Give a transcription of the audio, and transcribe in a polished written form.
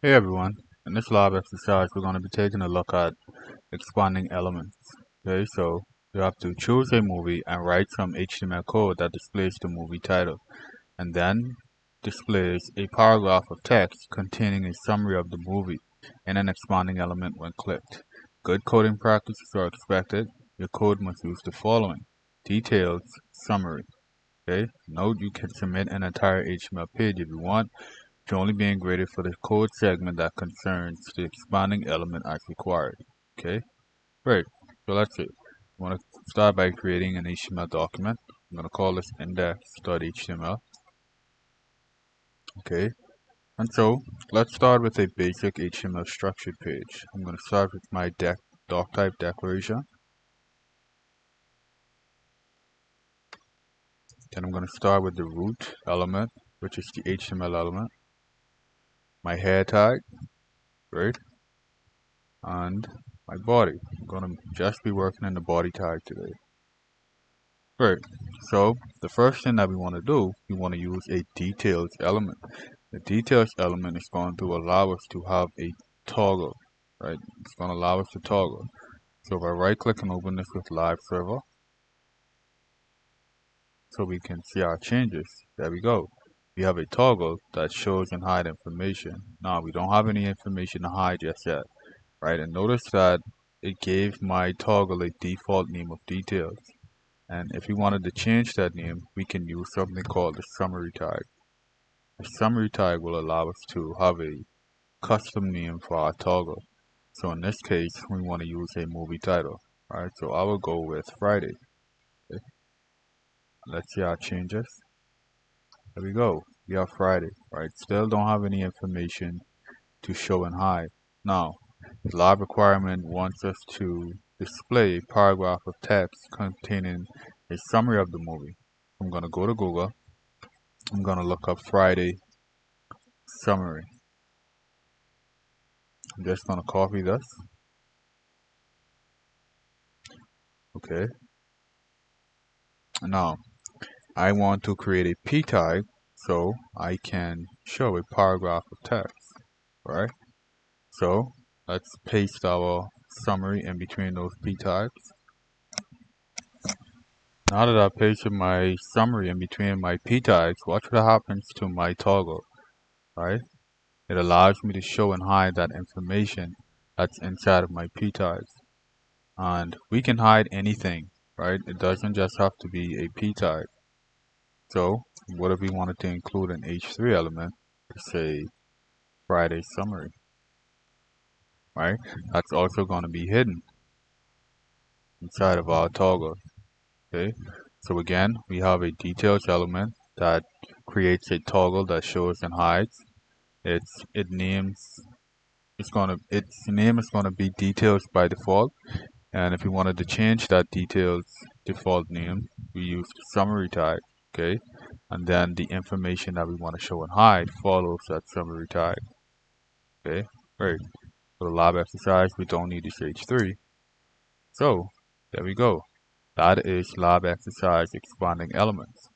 Hey everyone, in this lab exercise we're going to be taking a look at expanding elements. Okay, so you have to choose a movie and write some HTML code that displays the movie title and then displays a paragraph of text containing a summary of the movie in an expanding element when clicked. Good coding practices are expected. Your code must use the following: details, summary. Okay, note you can submit an entire HTML page if you want, to only being graded for the code segment that concerns the expanding element as required. Okay, great. So let's see. I want to start by creating an HTML document. I'm going to call this index.html. Okay, and so let's start with a basic HTML structured page. I'm going to start with my doc type declaration. Then I'm going to start with the root element, which is the HTML element. My head tag, right? And my body. I'm going to just be working in the body tag today. Great. So the first thing that we want to do, we want to use a details element. The details element is going to allow us to have a toggle, right? It's going to allow us to toggle. So if I right click and open this with live server, so we can see our changes. There we go. We have a toggle that shows and hide information. Now we don't have any information to hide just yet, right? And notice that it gave my toggle a default name of details. And if we wanted to change that name, we can use something called the summary tag. The summary tag will allow us to have a custom name for our toggle. So in this case, we want to use a movie title. Alright, so I will go with Friday. Okay. Let's see our changes. There we go. We have Friday, right? Still don't have any information to show and hide. Now, the lab requirement wants us to display a paragraph of text containing a summary of the movie. I'm going to go to Google. I'm going to look up Friday summary. I'm just going to copy this. Okay. Now, I want to create a p tag so I can show a paragraph of text, right? So let's paste our summary in between those p tags. Now that I've pasted my summary in between my p tags, watch what happens to my toggle, right? It allows me to show and hide that information that's inside of my p tags. And we can hide anything, right? It doesn't just have to be a p tag. So what if we wanted to include an h3 element to say Friday summary, right? That's also going to be hidden inside of our toggle. Okay, so again, we have a details element that creates a toggle that shows and hides. Its name is going to be details by default, and if we wanted to change that details default name, we use the summary tag. Okay, and then the information that we want to show and hide follows that summary tag. Okay, great. For the lab exercise, we don't need this H3. So there we go. That is lab exercise expanding elements.